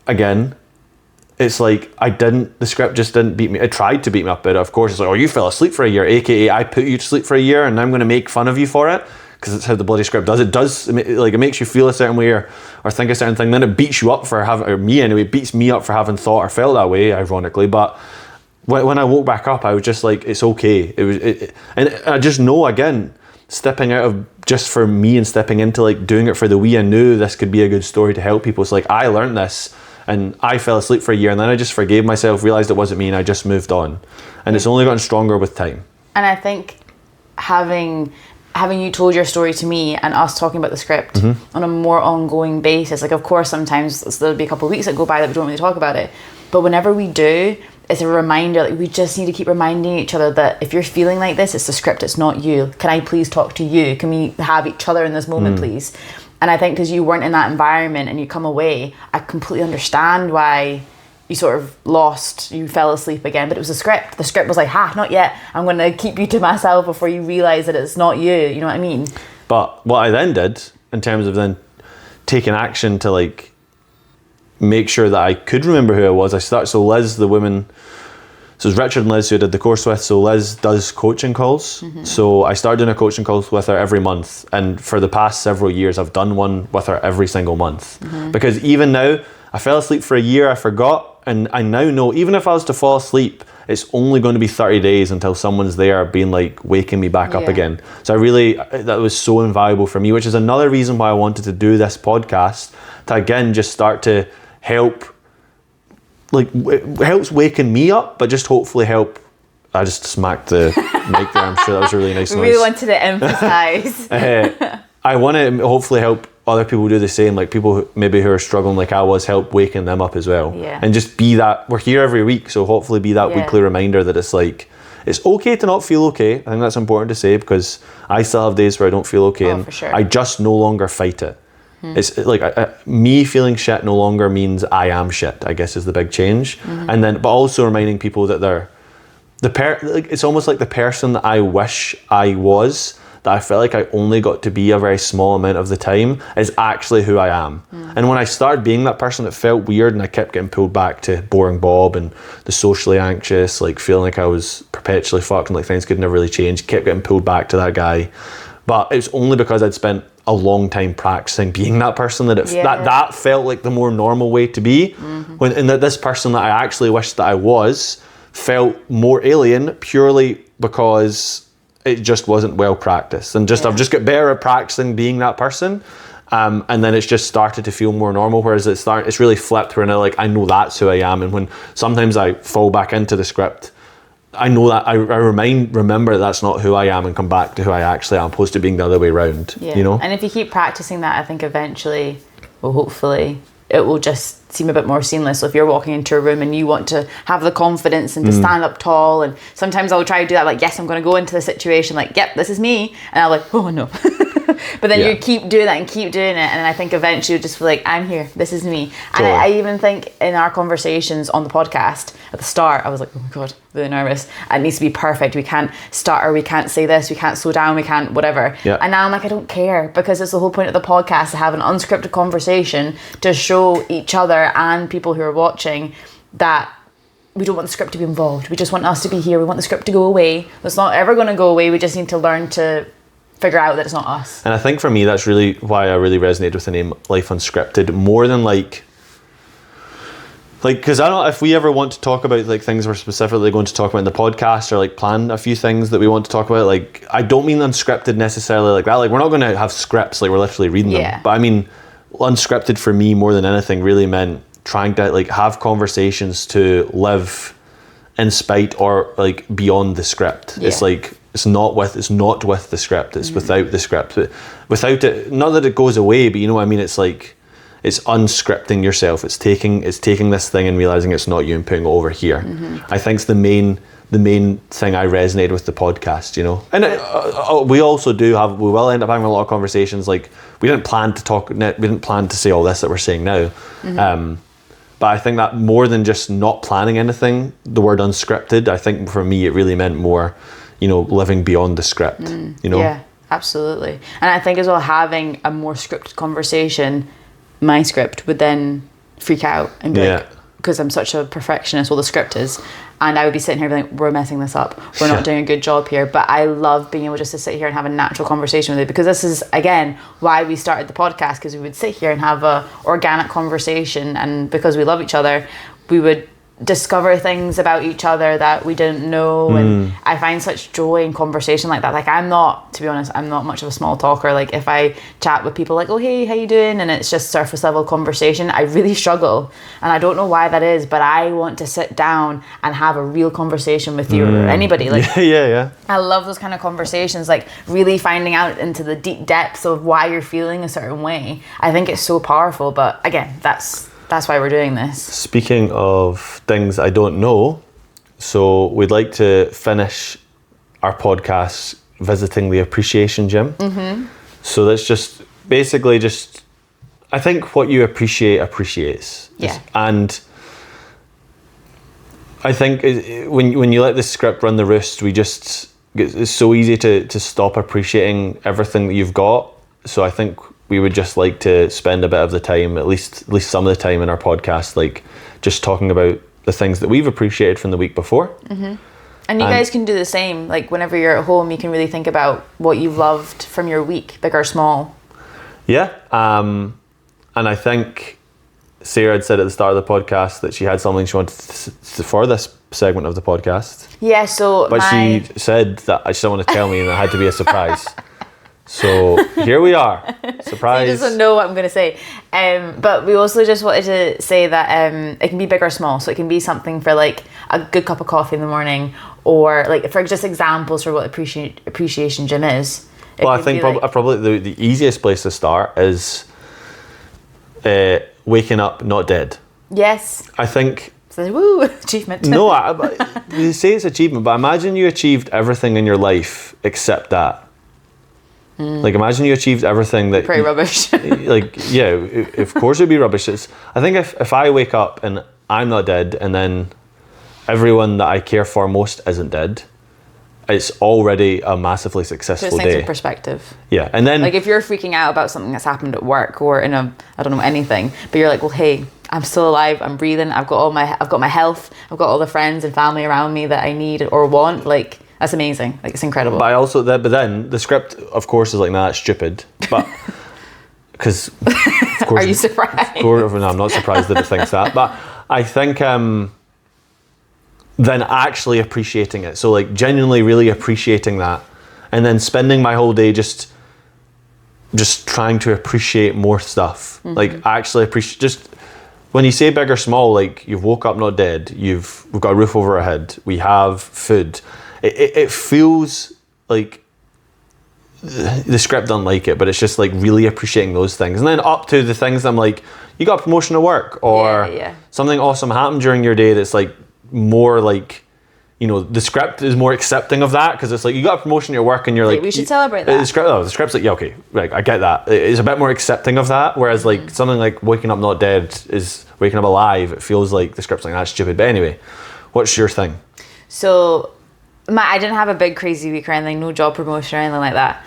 again, it's like the script just didn't beat me. It tried to beat me up, but of course it's like, oh, you fell asleep for a year, aka I put you to sleep for a year, and I'm going to make fun of you for it, because it's how the bloody script does. It makes you feel a certain way or think a certain thing, then it beats you up for having, or me anyway, beats me up for having thought or felt that way, ironically. But when I woke back up, I was just like, it's okay. And I just know, again, stepping out of just for me and stepping into like doing it for the we, I knew this could be a good story to help people. It's like, I learned this, and I fell asleep for a year, and then I just forgave myself, realized it wasn't me, and I just moved on. And it's only gotten stronger with time. And I think having you told your story to me and us talking about the script on a more ongoing basis, like of course sometimes there'll be a couple of weeks that go by that we don't really talk about it, but whenever we do, it's a reminder, like we just need to keep reminding each other that if you're feeling like this, it's the script, it's not you. Can I please talk to you? Can we have each other in this moment, please? And I think because you weren't in that environment and you come away, I completely understand why you sort of you fell asleep again, but it was the script. The script was like, not yet. I'm going to keep you to myself before you realise that it's not you know what I mean? But what I then did, in terms of then taking action to like make sure that I could remember who I was, so Liz, the woman, so it's Richard and Liz who I did the course with, so Liz does coaching calls. So I started doing a coaching calls with her every month, and for the past several years I've done one with her every single month. Because even now, I fell asleep for a year, I forgot, and I now know, even if I was to fall asleep, it's only going to be 30 days until someone's there being like waking me back up again. So that was so invaluable for me, which is another reason why I wanted to do this podcast, to again just start to help, like it helps waking me up, but just hopefully help. I just smacked the mic there, I'm sure that was a really nice noise. We really wanted to emphasize. I want to hopefully help other people do the same, like people who are struggling like I was, help waking them up as well. And just be that, we're here every week, so hopefully be that weekly reminder that it's like, it's okay to not feel okay. I think that's important to say, because I still have days where I don't feel okay, and I just no longer fight it. It's like me feeling shit no longer means I am shit, I guess, is the big change. And then, but also reminding people that they're like, it's almost like the person that I wish I was, that I felt like I only got to be a very small amount of the time, is actually who I am. And when I started being that person, it felt weird, and I kept getting pulled back to boring Bob and the socially anxious, like feeling like I was perpetually fucked and like things could never really change, kept getting pulled back to that guy. But it was only because I'd spent a long time practicing being that person that that felt like the more normal way to be. And that this person that I actually wished that I was felt more alien, purely because it just wasn't well practiced. And I've just got better at practicing being that person. And then it's just started to feel more normal, whereas it's really flipped, where now like I know that's who I am, and when sometimes I fall back into the script, I know that I remember that's not who I am, and come back to who I actually am, opposed to being the other way around. You know? And if you keep practicing that, I think eventually, well, hopefully, it will just seem a bit more seamless. So if you're walking into a room and you want to have the confidence and to stand up tall, and sometimes I'll try to do that, like, yes, I'm going to go into the situation like, yep, this is me, and I'm like, oh no. But then you keep doing that and keep doing it, and I think eventually you'll just feel like, I'm here, this is me. Totally. And I even think in our conversations on the podcast at the start, I was like, oh my god, really nervous. It needs to be perfect. We can't stutter, we can't say this, we can't slow down, we can't whatever. And now I'm like, I don't care, because it's the whole point of the podcast, to have an unscripted conversation, to show each other and people who are watching that we don't want the script to be involved. We just want us to be here. We want the script to go away. It's not ever going to go away. We just need to learn to figure out that it's not us. And I think for me, that's really why I really resonated with the name Life Unscripted, more than like, because I don't know if we ever want to talk about like things we're specifically going to talk about in the podcast, or like plan a few things that we want to talk about. Like, I don't mean unscripted necessarily like that. Like, we're not going to have scripts, like we're literally reading them. But I mean, unscripted for me more than anything really meant trying to like have conversations to live in spite or like beyond the script. It's like, it's not with the script, it's without the script. But without it, not that it goes away, but you know what I mean, it's like, it's unscripting yourself. It's taking this thing and realizing it's not you and putting it over here. I think it's the main thing I resonated with the podcast, you know. And we also we will end up having a lot of conversations. Like, we didn't plan to say all this that we're saying now. But I think that more than just not planning anything, the word unscripted, I think for me it really meant more, you know, living beyond the script, you know. Yeah, absolutely. And I think as well, having a more scripted conversation, my script would then freak out and be like, because I'm such a perfectionist, well, the script is, and I would be sitting here being like, we're messing this up, we're not doing a good job here. But I love being able just to sit here and have a natural conversation with it, because this is, again, why we started the podcast, because we would sit here and have a organic conversation, and because we love each other, we would discover things about each other that we didn't know. And I find such joy in conversation like that. Like, to be honest, I'm not much of a small talker. Like, if I chat with people like, oh, hey, how you doing? And it's just surface level conversation, I really struggle. And I don't know why that is, but I want to sit down and have a real conversation with you or anybody. Like, yeah. I love those kind of conversations, like really finding out into the deep depths of why you're feeling a certain way. I think it's so powerful. But again, that's why we're doing this. Speaking of things I don't know, so we'd like to finish our podcast visiting the appreciation gym. So that's just basically I think what you appreciates. Yeah. And I think when you let the script run the roost, it's so easy to stop appreciating everything that you've got. So I think we would just like to spend a bit of the time, at least some of the time in our podcast, like just talking about the things that we've appreciated from the week before. And you guys can do the same. Like, whenever you're at home, you can really think about what you've loved from your week, big or small. Yeah. And I think Sarah had said at the start of the podcast that she had something she wanted for this segment of the podcast. Yeah, so But she said that she didn't want to tell me, and it had to be a surprise. So here we are. Surprise. He doesn't know what I'm going to say. But we also just wanted to say that it can be big or small. So it can be something for like a good cup of coffee in the morning, or like for just examples for what appreciation gym is. Well, I think probably the easiest place to start is waking up not dead. Yes. I think... So, woo, achievement. No, you say it's achievement, but imagine you achieved everything in your life except that. Like, imagine you achieved everything that... Pretty rubbish. Like, yeah, of course it'd be rubbish. I think if I wake up and I'm not dead, and then everyone that I care for most isn't dead, it's already a massively successful Just day. things in perspective. Yeah, and then... Like, if you're freaking out about something that's happened at work or in I don't know, anything, but you're like, well, hey, I'm still alive, I'm breathing, I've got my health, I've got all the friends and family around me that I need or want, like... That's amazing. Like, it's incredible. But then the script, of course, is like, nah, it's stupid. But because, of course, are you surprised? No, I'm not surprised that it thinks that. But I think then actually appreciating it. So like genuinely, really appreciating that, and then spending my whole day just trying to appreciate more stuff. Like, actually appreciate just. When you say big or small, like, you've woke up not dead. We've got a roof over our head. We have food. It feels like the script doesn't like it, but it's just like really appreciating those things. And then up to the things I'm like, you got a promotion at work, or something awesome happened during your day that's like more like, you know, the script is more accepting of that, because it's like, you got a promotion at your work and you're like, we should celebrate that. The script's like, yeah, okay, right, I get that. It's a bit more accepting of that, whereas like something like waking up not dead is waking up alive. It feels like the script's like, that's stupid. But anyway, what's your thing? So I didn't have a big crazy week or anything, no job promotion or anything like that.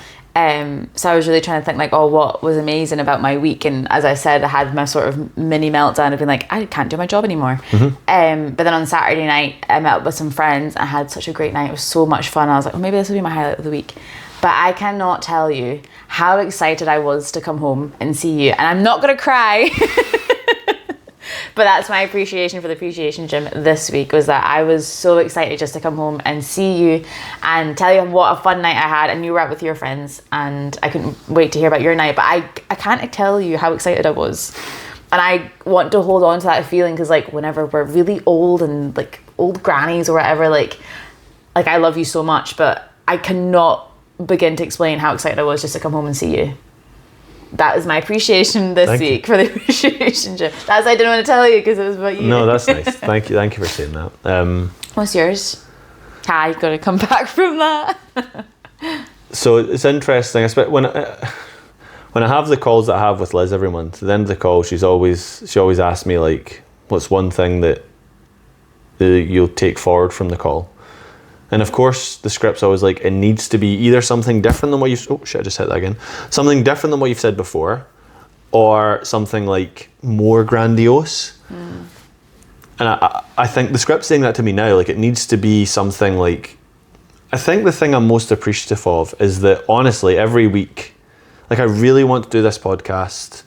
So I was really trying to think like, oh, what was amazing about my week? And as I said, I had my sort of mini meltdown of being like, I can't do my job anymore. But then on Saturday night, I met up with some friends. I had such a great night. It was so much fun. I was like, well, maybe this will be my highlight of the week. But I cannot tell you how excited I was to come home and see you. And I'm not going to cry. But that's my appreciation for the appreciation gym this week, was that I was so excited just to come home and see you and tell you what a fun night I had, and you were out with your friends, and I couldn't wait to hear about your night. But I can't tell you how excited I was. And I want to hold on to that feeling, because like whenever we're really old and like old grannies or whatever, like I love you so much, but I cannot begin to explain how excited I was just to come home and see you. that is my appreciation this Thank you. week for the appreciation gym. That's I didn't want to tell you because it was about you. No, that's nice. Thank you for saying that. What's yours? You got to come back from that. So it's interesting. When I have the calls that I have with Liz every month, at the end of the call, she always asks me like, what's one thing that you'll take forward from the call? And of course, the script's always like, it needs to be either something different than what you've... Oh shit, I just hit that again. Something different than what you've said before, or something like more grandiose. And I think the script's saying that to me now, like it needs to be something like... I think the thing I'm most appreciative of is that honestly, every week, like I really want to do this podcast.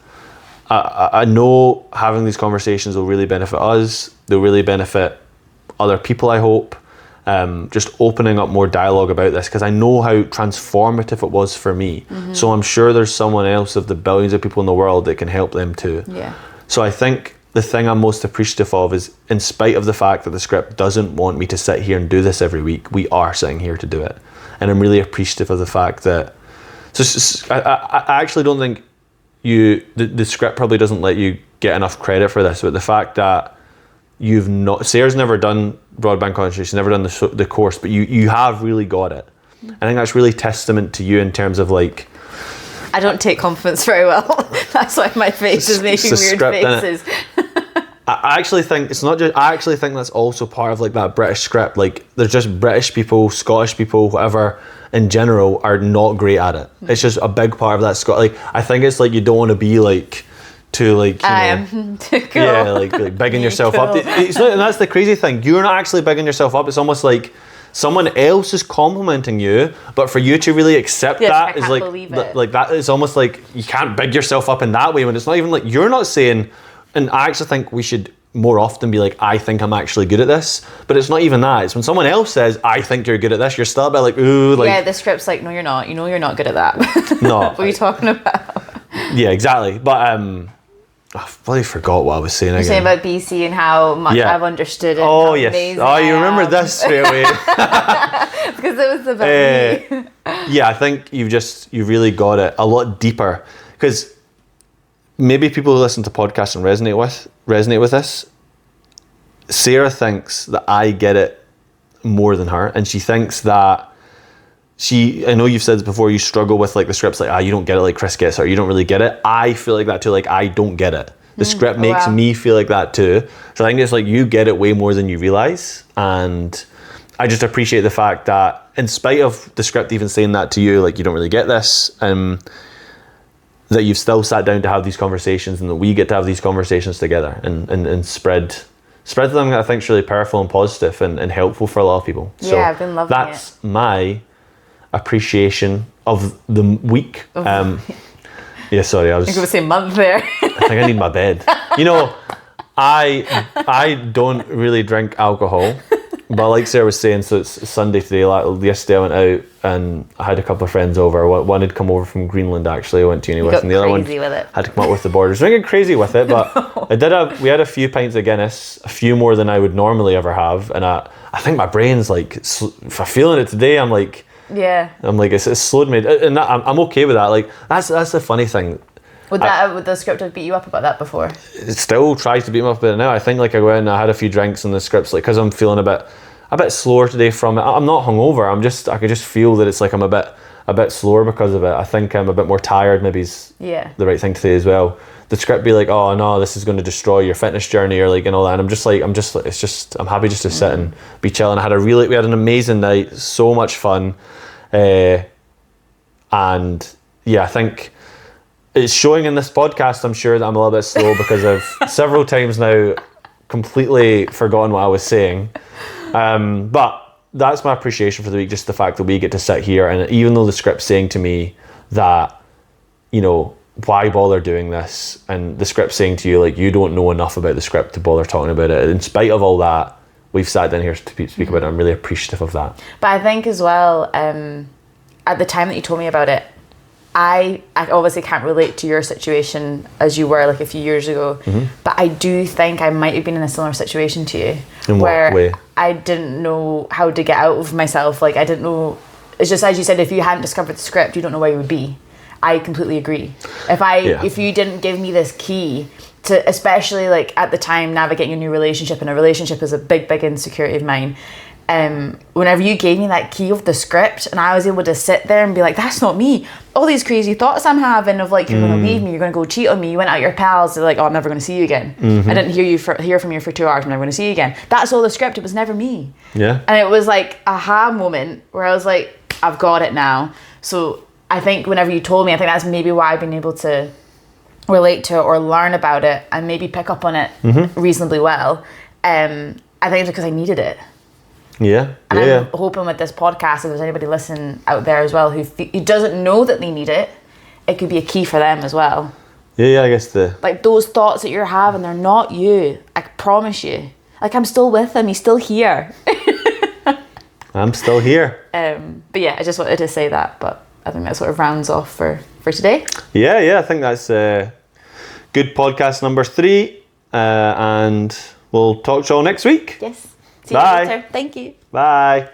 I know having these conversations will really benefit us. They'll really benefit other people, I hope. Just opening up more dialogue about this, because I know how transformative it was for me. So I'm sure there's someone else of the billions of people in the world that can help them too. Yeah. So I think the thing I'm most appreciative of is, in spite of the fact that the script doesn't want me to sit here and do this every week, we are sitting here to do it. And I'm really appreciative of the fact that... So I actually don't think the script probably doesn't let you get enough credit for this, but the fact that Sarah's never done broadband concentration, she's never done the course, but you have really got it. I think that's really testament to you in terms of like... I don't take compliments very well. That's why my face is making weird faces. I actually think it's not just... I actually think that's also part of like that British script. Like there's just British people, Scottish people, whatever, in general are not great at it. It's just a big part of that Like I think it's like you don't want to be like... to like, you know, cool. Yeah, like bigging yourself up. It's not, and that's the crazy thing. You're not actually bigging yourself up. It's almost like someone else is complimenting you, but for you to really accept that is like that. It's almost like you can't big yourself up in that way when it's not even like you're not saying. And I actually think we should more often be like, I think I'm actually good at this, but it's not even that. It's when someone else says, I think you're good at this, you're still a bit like, ooh, like... Yeah, the script's like, no, you're not. You know you're not good at that. No. What are you talking about? Yeah, exactly. But I bloody forgot what I was saying again. You're saying about BC and how much I've understood it. Oh, yes. Oh, you remember this straight away. Because it was about me. Yeah, I think you've really got it a lot deeper. Because maybe people who listen to podcasts and resonate with this. Sarah thinks that I get it more than her, and she thinks that I know you've said this before, you struggle with like the scripts, like you don't get it like Chris gets it, or you don't really get it. I feel like that too, like I don't get it. The script makes me feel like that too. So I think it's like you get it way more than you realise, and I just appreciate the fact that in spite of the script even saying that to you, like you don't really get this, that you've still sat down to have these conversations, and that we get to have these conversations together and spread something that I think is really powerful and positive and helpful for a lot of people. Yeah, so I've been loving it. That's my appreciation of the week. Yeah, sorry, I was going to say month there. I think I need my bed. You know, I don't really drink alcohol, but like Sarah was saying, so it's Sunday today. Yesterday I went out and I had a couple of friends over. One had come over from Greenland, actually, I went to uni with, and the other one had to come up with the borders. I didn't get crazy with it, but we had a few pints of Guinness, a few more than I would normally ever have, and I think my brain's like, if I'm feeling it today, I'm like, it's slowed me, and I'm okay with that. Like that's the funny thing. Would the script have beat you up about that before? It still tries to beat me up about it now. I think like I went and I had a few drinks and the script's like, because I'm feeling a bit slower today from it. I'm not hungover. I could just feel that it's like I'm a bit slower because of it. I think I'm a bit more tired. Maybe is the right thing to say as well. The script be like, oh no, this is going to destroy your fitness journey, or like and all that. And I'm happy just to sit and be chilling. We had an amazing night, so much fun, and yeah, I think it's showing in this podcast. I'm sure that I'm a little bit slow because I've several times now completely forgotten what I was saying. But that's my appreciation for the week, just the fact that we get to sit here, and even though the script's saying to me that, you know, why bother doing this, and the script's saying to you like you don't know enough about the script to bother talking about it, in spite of all that, we've sat down here to speak about it. I'm really appreciative of that. But I think as well, at the time that you told me about it, I obviously can't relate to your situation as you were like a few years ago, but I do think I might have been in a similar situation to you. In what way? I didn't know how to get out of myself. Like I didn't know. It's just as you said, if you hadn't discovered the script, you don't know where you would be. I completely agree. Yeah. If you didn't give me this key to, especially like at the time navigating a new relationship, and a relationship is a big insecurity of mine. Whenever you gave me that key of the script, and I was able to sit there and be like, that's not me. All these crazy thoughts I'm having of like, you're going to leave me, you're going to go cheat on me, you went out with your pals, they're like, oh, I'm never going to see you again. I didn't hear from you for 2 hours, I'm never going to see you again. That's all the script. It was never me. Yeah. And it was like a aha moment where I was like, I've got it now. So I think whenever you told me, I think that's maybe why I've been able to relate to it or learn about it and maybe pick up on it reasonably well. I think it's because I needed it. Yeah. And I'm hoping with this podcast, if there's anybody listening out there as well who doesn't know that they need it, it could be a key for them as well. Yeah, I guess like those thoughts that you're having, they're not you. I promise you. Like, I'm still with him. He's still here. I'm still here. But yeah, I just wanted to say that. But I think that sort of rounds off for today. Yeah, I think that's good podcast number 3. And we'll talk to you all next week. Yes. See you Bye. later. Thank you. Bye.